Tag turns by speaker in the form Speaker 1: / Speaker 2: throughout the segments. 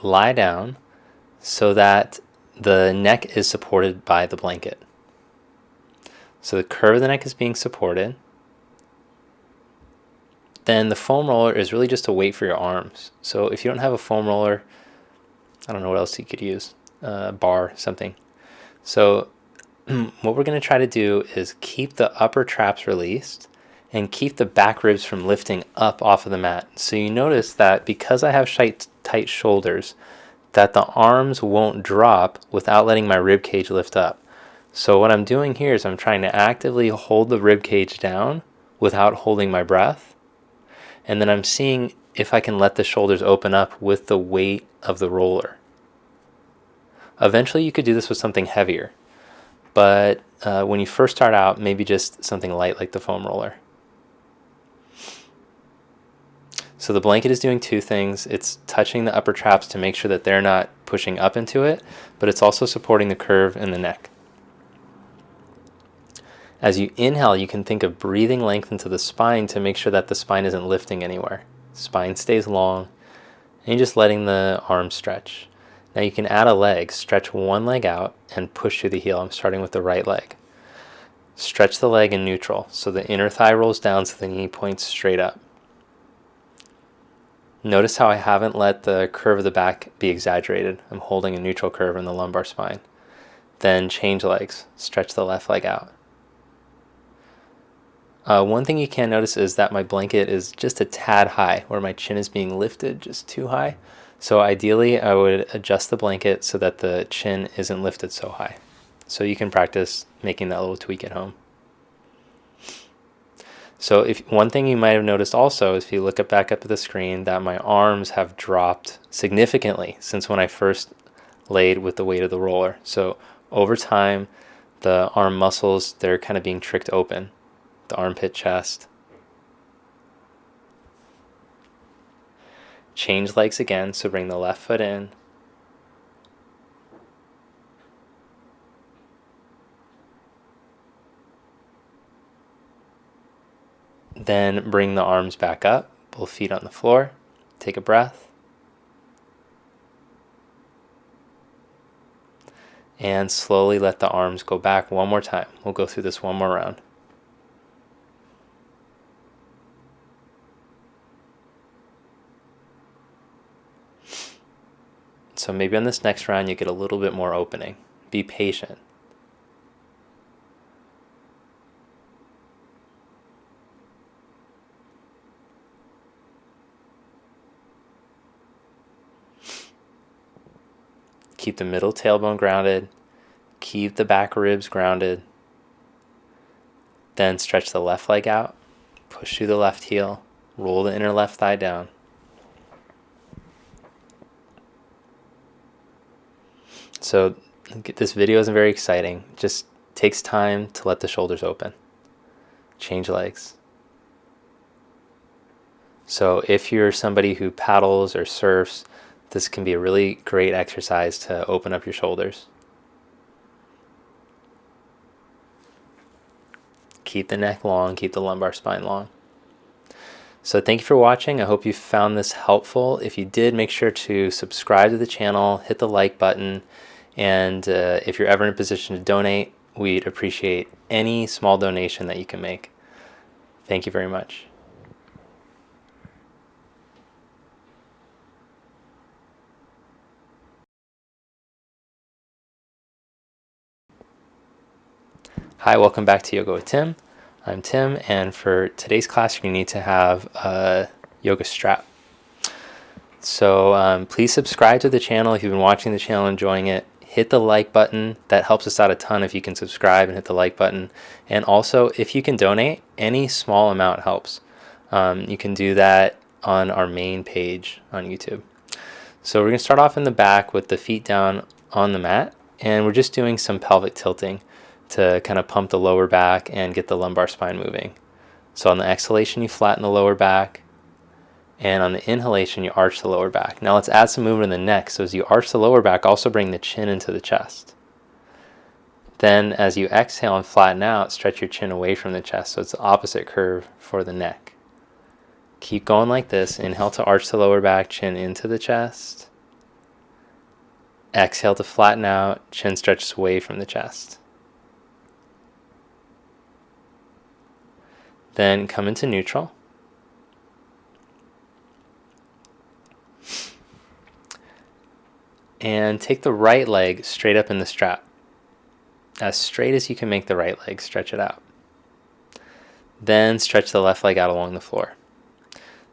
Speaker 1: lie down so that the neck is supported by the blanket. So the curve of the neck is being supported. Then the foam roller is really just a weight for your arms. So if you don't have a foam roller, I don't know what else you could use, bar, something. So what we're going to try to do is keep the upper traps released and keep the back ribs from lifting up off of the mat. So you notice that because I have tight shoulders, that the arms won't drop without letting my rib cage lift up. So what I'm doing here is I'm trying to actively hold the rib cage down without holding my breath. And then I'm seeing if I can let the shoulders open up with the weight of the roller. Eventually you could do this with something heavier, but when you first start out, maybe just something light like the foam roller. So the blanket is doing two things. It's touching the upper traps to make sure that they're not pushing up into it, but it's also supporting the curve in the neck. As you inhale, you can think of breathing length into the spine to make sure that the spine isn't lifting anywhere. Spine stays long, and you're just letting the arms stretch. Now you can add a leg. Stretch one leg out and push through the heel. I'm starting with the right leg. Stretch the leg in neutral, so the inner thigh rolls down so the knee points straight up. Notice how I haven't let the curve of the back be exaggerated. I'm holding a neutral curve in the lumbar spine. Then change legs. Stretch the left leg out. One thing you can notice is that my blanket is just a tad high, where my chin is being lifted just too high. So ideally, I would adjust the blanket so that the chin isn't lifted so high. So you can practice making that little tweak at home. So one thing you might have noticed also is if you look back up at the screen that my arms have dropped significantly since when I first laid with the weight of the roller. So over time, the arm muscles, they're kind of being tricked open. The armpit, chest. Change legs again, so bring the left foot in. Then bring the arms back up, both feet on the floor. Take a breath. And slowly let the arms go back one more time. We'll go through this one more round. So maybe on this next round you get a little bit more opening. Be patient. Keep the middle tailbone grounded. Keep the back ribs grounded. Then stretch the left leg out. Push through the left heel. Roll the inner left thigh down. So this video isn't very exciting. It just takes time to let the shoulders open. Change legs. So if you're somebody who paddles or surfs, this can be a really great exercise to open up your shoulders. Keep the neck long, keep the lumbar spine long. So thank you for watching. I hope you found this helpful. If you did, make sure to subscribe to the channel, hit the like button, and if you're ever in a position to donate, we'd appreciate any small donation that you can make. Thank you very much. Hi, welcome back to Yoga with Tim. I'm Tim, and for today's class, you need to have a yoga strap. So please subscribe to the channel if you've been watching the channel, enjoying it. Hit the like button. That helps us out a ton if you can subscribe and hit the like button. And also, if you can donate, any small amount helps. You can do that on our main page on YouTube. So we're going to start off in the back with the feet down on the mat, and we're just doing some pelvic tilting to kind of pump the lower back and get the lumbar spine moving. So on the exhalation, you flatten the lower back, and on the inhalation, you arch the lower back. Now let's add some movement in the neck. So as you arch the lower back, also bring the chin into the chest. Then as you exhale and flatten out, stretch your chin away from the chest, so it's the opposite curve for the neck. Keep going like this. Inhale to arch the lower back, chin into the chest. Exhale to flatten out, chin stretches away from the chest. Then come into neutral. And take the right leg straight up in the strap. As straight as you can make the right leg, stretch it out. Then stretch the left leg out along the floor.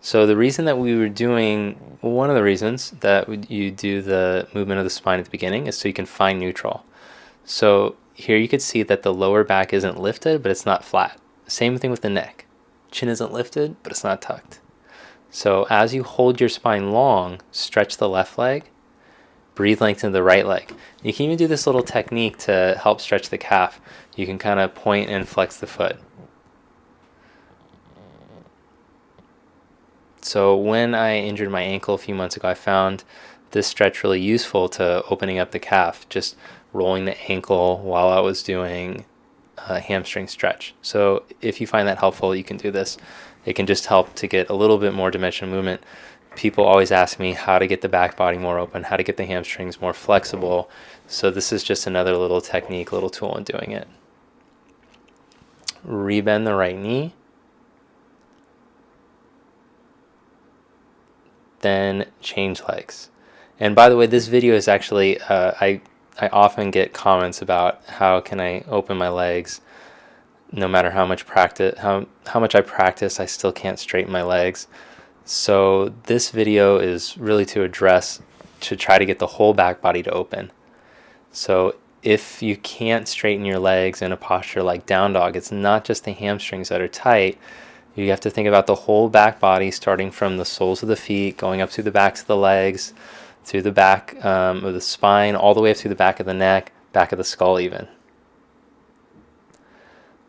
Speaker 1: So the reason that we were doing, one of the reasons that you do the movement of the spine at the beginning is so you can find neutral. So here you could see that the lower back isn't lifted, but it's not flat. Same thing with the neck. Chin isn't lifted, but it's not tucked. So as you hold your spine long, stretch the left leg, breathe lengthen the right leg. You can even do this little technique to help stretch the calf. You can kind of point and flex the foot. So when I injured my ankle a few months ago, I found this stretch really useful to opening up the calf, just rolling the ankle while I was doing a hamstring stretch. So if you find that helpful, you can do this. It can just help to get a little bit more dimensional movement. People always ask me how to get the back body more open, how to get the hamstrings more flexible. So this is just another little technique, little tool in doing it. Rebend the right knee. Then change legs. And by the way, this video is actually, I often get comments about how can I open my legs. No matter how much I practice, I still can't straighten my legs. So this video is really to try to get the whole back body to open. So if you can't straighten your legs in a posture like down dog, it's not just the hamstrings that are tight. You have to think about the whole back body, starting from the soles of the feet, going up through the backs of the legs, through the back of the spine, all the way up through the back of the neck, back of the skull even.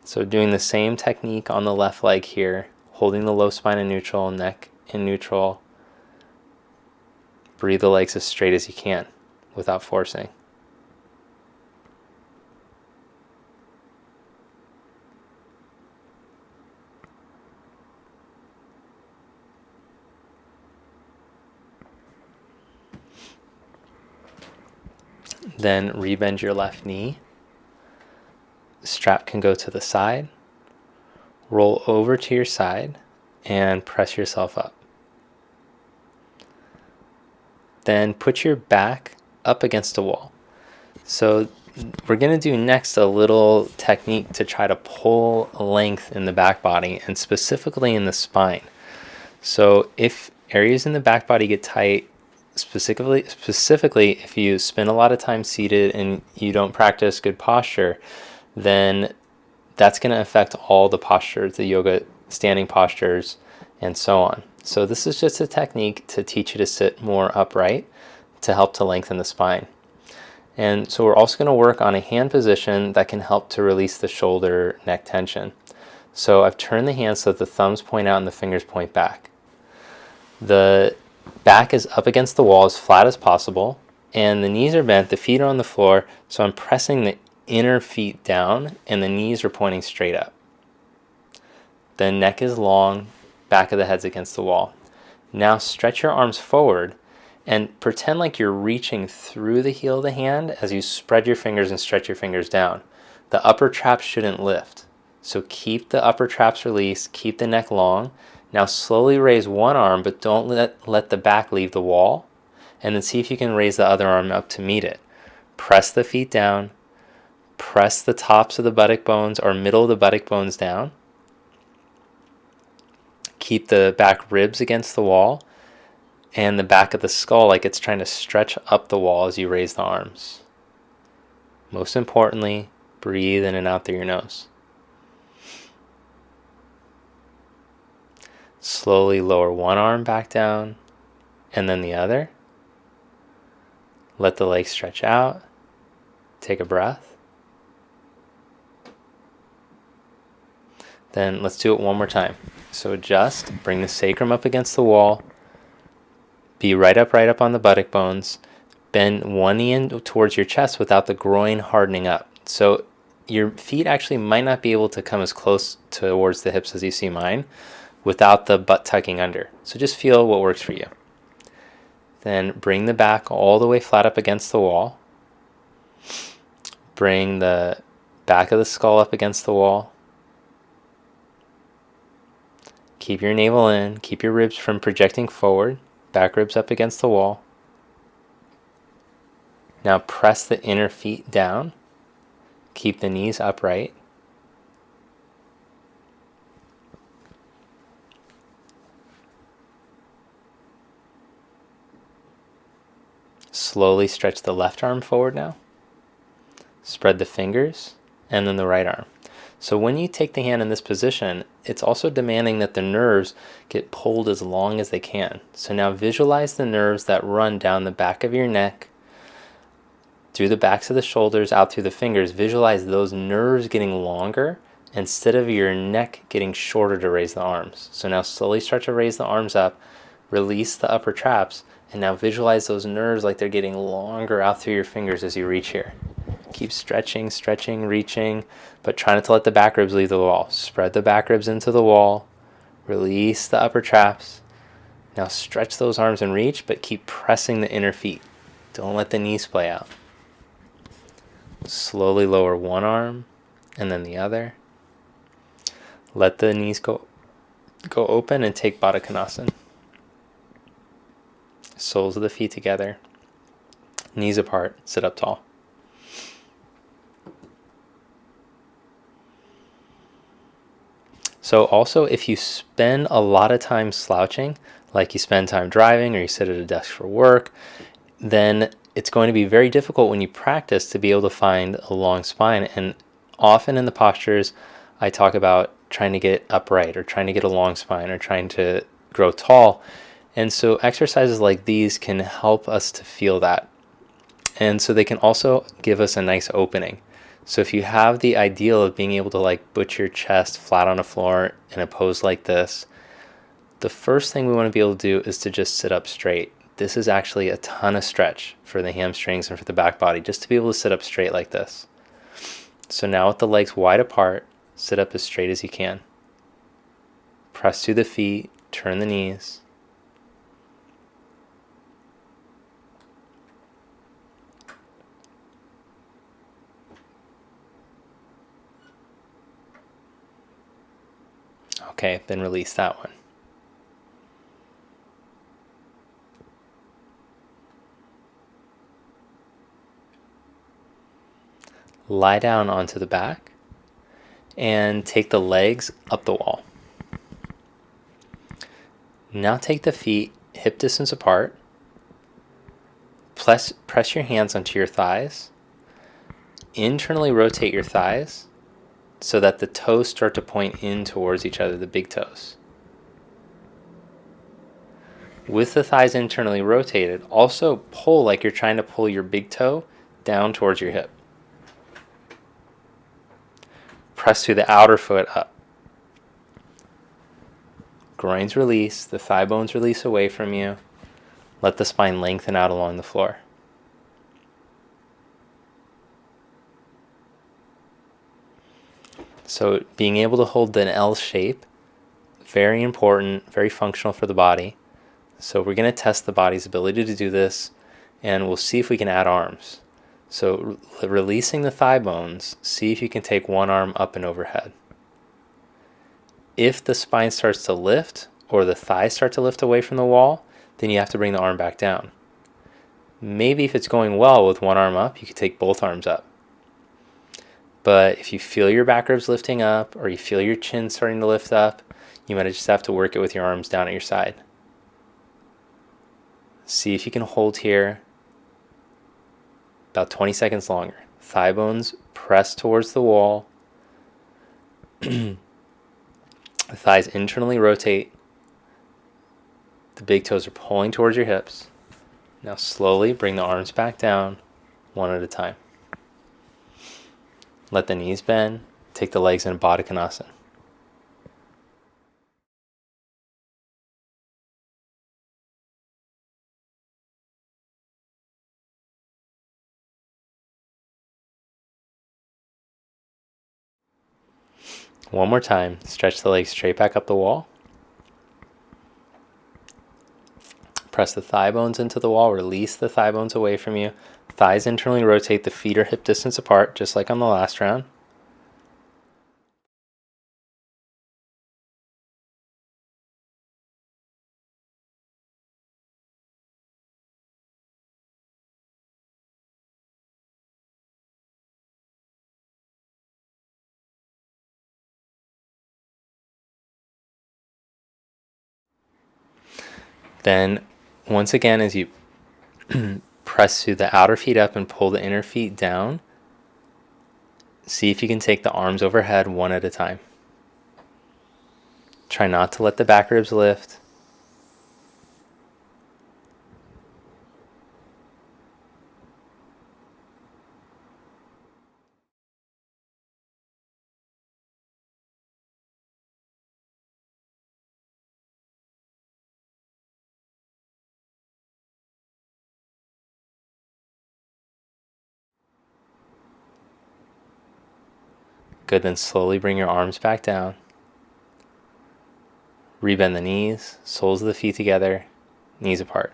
Speaker 1: So doing the same technique on the left leg here, holding the low spine in neutral, neck in neutral. Breathe the legs as straight as you can without forcing. Then rebend your left knee. Strap can go to the side. Roll over to your side and press yourself up. Then put your back up against a wall. So we're going to do next a little technique to try to pull length in the back body and specifically in the spine. So if areas in the back body get tight, specifically if you spend a lot of time seated and you don't practice good posture, then that's going to affect all the postures, the yoga standing postures, and so on. So this is just a technique to teach you to sit more upright to help to lengthen the spine. And so we're also going to work on a hand position that can help to release the shoulder neck tension. So I've turned the hands so that the thumbs point out and the fingers point back. The back is up against the wall as flat as possible, and the knees are bent, the feet are on the floor, so I'm pressing the inner feet down and the knees are pointing straight up. The neck is long, back of the head's against the wall. Now stretch your arms forward and pretend like you're reaching through the heel of the hand as you spread your fingers and stretch your fingers down. The upper traps shouldn't lift. So keep the upper traps released, keep the neck long. Now slowly raise one arm, but don't let the back leave the wall. And then see if you can raise the other arm up to meet it. Press the feet down. Press the tops of the buttock bones or middle of the buttock bones down. Keep the back ribs against the wall and the back of the skull like it's trying to stretch up the wall as you raise the arms. Most importantly, breathe in and out through your nose. Slowly lower one arm back down and then the other. Let the legs stretch out. Take a breath. Then let's do it one more time. So adjust, bring the sacrum up against the wall. Be right up on the buttock bones. Bend one knee in towards your chest without the groin hardening up. So your feet actually might not be able to come as close towards the hips as you see mine without the butt tucking under. So just feel what works for you. Then bring the back all the way flat up against the wall. Bring the back of the skull up against the wall. Keep your navel in. Keep your ribs from projecting forward. Back ribs up against the wall. Now press the inner feet down. Keep the knees upright. Slowly stretch the left arm forward now. Spread the fingers, and then the right arm. So when you take the hand in this position, it's also demanding that the nerves get pulled as long as they can. So now visualize the nerves that run down the back of your neck, through the backs of the shoulders, out through the fingers. Visualize those nerves getting longer instead of your neck getting shorter to raise the arms. So now slowly start to raise the arms up, release the upper traps, and now visualize those nerves like they're getting longer out through your fingers as you reach here. Keep stretching, stretching, reaching, but try not to let the back ribs leave the wall. Spread the back ribs into the wall. Release the upper traps. Now stretch those arms and reach, but keep pressing the inner feet. Don't let the knees play out. Slowly lower one arm and then the other. Let the knees go open and take Baddha Konasana. Soles of the feet together. Knees apart. Sit up tall. So also, if you spend a lot of time slouching, like you spend time driving or you sit at a desk for work, then it's going to be very difficult when you practice to be able to find a long spine. And often in the postures, I talk about trying to get upright or trying to get a long spine or trying to grow tall. And so exercises like these can help us to feel that. And so they can also give us a nice opening. So if you have the ideal of being able to like put your chest flat on the floor in a pose like this, the first thing we want to be able to do is to just sit up straight. This is actually a ton of stretch for the hamstrings and for the back body, just to be able to sit up straight like this. So now with the legs wide apart, sit up as straight as you can. Press through the feet, turn the knees. Okay, then release that one. Lie down onto the back and take the legs up the wall. Now take the feet hip distance apart. Press your hands onto your thighs. Internally rotate your thighs so that the toes start to point in towards each other, the big toes. With the thighs internally rotated, also pull like you're trying to pull your big toe down towards your hip. Press through the outer foot up. Groins release, the thigh bones release away from you. Let the spine lengthen out along the floor. So being able to hold an L shape, very important, very functional for the body. So we're going to test the body's ability to do this, and we'll see if we can add arms. So releasing the thigh bones, see if you can take one arm up and overhead. If the spine starts to lift or the thighs start to lift away from the wall, then you have to bring the arm back down. Maybe if it's going well with one arm up, you could take both arms up. But if you feel your back ribs lifting up or you feel your chin starting to lift up, you might just have to work it with your arms down at your side. See if you can hold here about 20 seconds longer. Thigh bones press towards the wall. The thighs internally rotate. The big toes are pulling towards your hips. Now slowly bring the arms back down, one at a time. Let the knees bend. Take the legs in Baddha Konasana. One more time. Stretch the legs straight back up the wall. Press the thigh bones into the wall, release the thigh bones away from you. Thighs internally rotate, the feet are hip distance apart, just like on the last round. Then, once again, as you press through the outer feet up and pull the inner feet down, see if you can take the arms overhead one at a time. Try not to let the back ribs lift. Good, then slowly bring your arms back down. Rebend the knees, soles of the feet together, knees apart.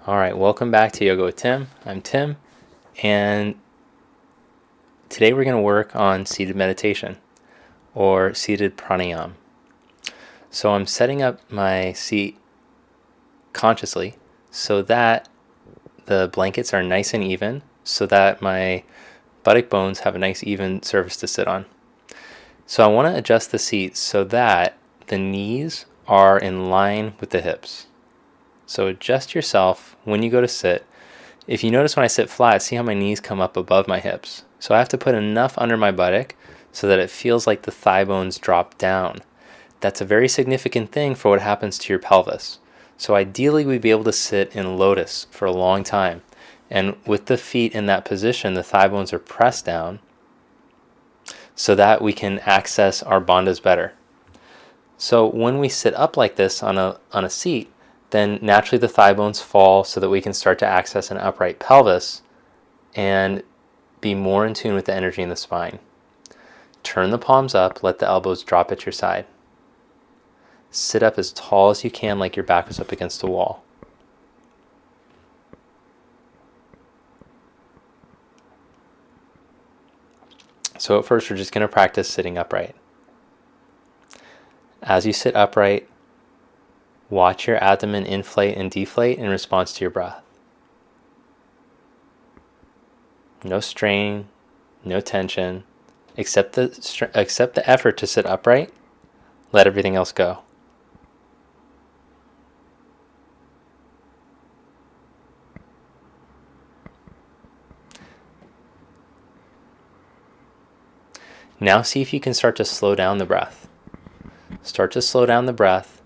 Speaker 1: All right, welcome back to Yoga with Tim. I'm Tim, and today we're going to work on seated meditation or seated pranayama. So I'm setting up my seat consciously so that the blankets are nice and even, so that my buttock bones have a nice even surface to sit on. So I want to adjust the seat so that the knees are in line with the hips. So adjust yourself when you go to sit. If you notice when I sit flat, see how my knees come up above my hips. So I have to put enough under my buttock so that it feels like the thigh bones drop down. That's a very significant thing for what happens to your pelvis. So ideally we'd be able to sit in lotus for a long time. And with the feet in that position, the thigh bones are pressed down so that we can access our bandhas better. So when we sit up like this on a seat, then naturally the thigh bones fall so that we can start to access an upright pelvis and be more in tune with the energy in the spine. Turn the palms up, let the elbows drop at your side. Sit up as tall as you can, like your back was up against a wall. So at first we're just going to practice sitting upright. As you sit upright, watch your abdomen inflate and deflate in response to your breath. No strain, no tension. Accept the effort to sit upright. Let everything else go. Now see if you can start to slow down the breath. Start to slow down the breath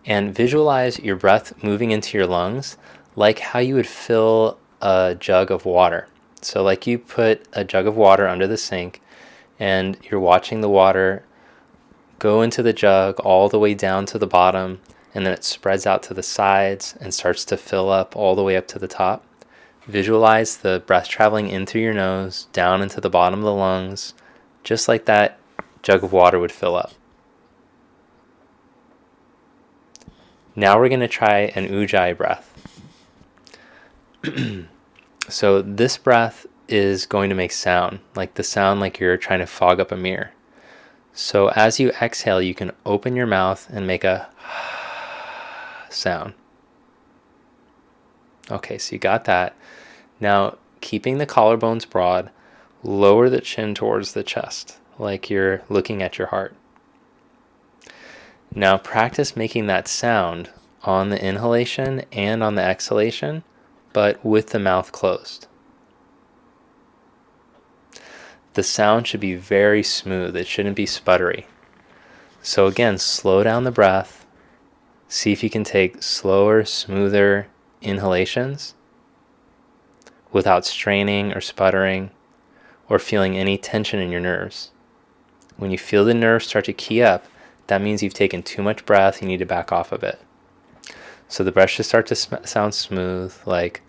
Speaker 1: and visualize your breath moving into your lungs like how you would fill a jug of water. So like you put a jug of water under the sink and you're watching the water go into the jug all the way down to the bottom, and then it spreads out to the sides and starts to fill up all the way up to the top. Visualize the breath traveling in through your nose, down into the bottom of the lungs, just like that jug of water would fill up. Now we're going to try an ujjayi breath. So this breath is going to make sound, like the sound like you're trying to fog up a mirror. So as you exhale, you can open your mouth and make a sound. Okay, so you got that. Now, keeping the collarbones broad, lower the chin towards the chest, like you're looking at your heart. Now practice making that sound on the inhalation and on the exhalation, but with the mouth closed. The sound should be very smooth. It shouldn't be sputtery. So again, slow down the breath. See if you can take slower, smoother inhalations without straining or sputtering or feeling any tension in your nerves. When you feel the nerves start to key up, that means you've taken too much breath. You need to back off a bit. So the breath should start to sound smooth, like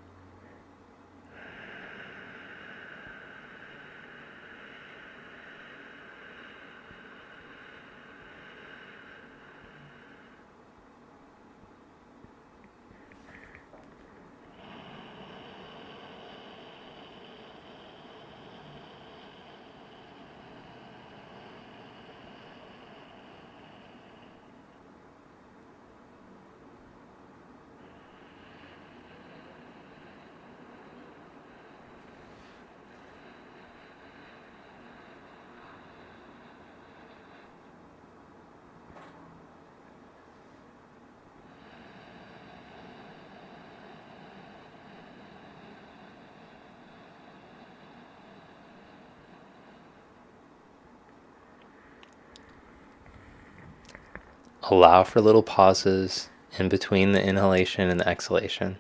Speaker 1: allow for little pauses in between the inhalation and the exhalation.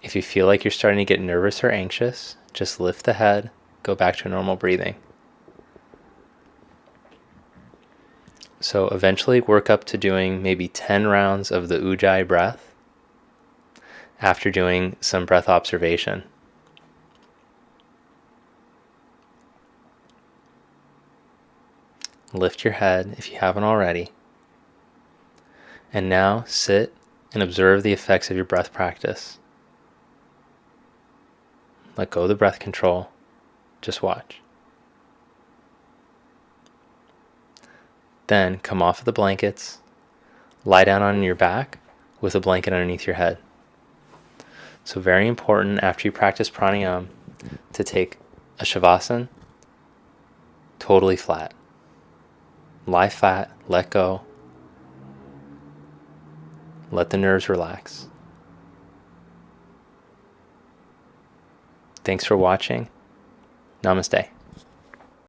Speaker 1: If you feel like you're starting to get nervous or anxious, just lift the head, go back to normal breathing. So eventually work up to doing maybe 10 rounds of the Ujjayi breath after doing some breath observation. Lift your head if you haven't already. And now sit and observe the effects of your breath practice. Let go of the breath control. Just watch. Then come off of the blankets, lie down on your back with a blanket underneath your head. So very important after you practice pranayama to take a shavasana totally flat. Lie flat, let go. Let the nerves relax. Thanks for watching. Namaste.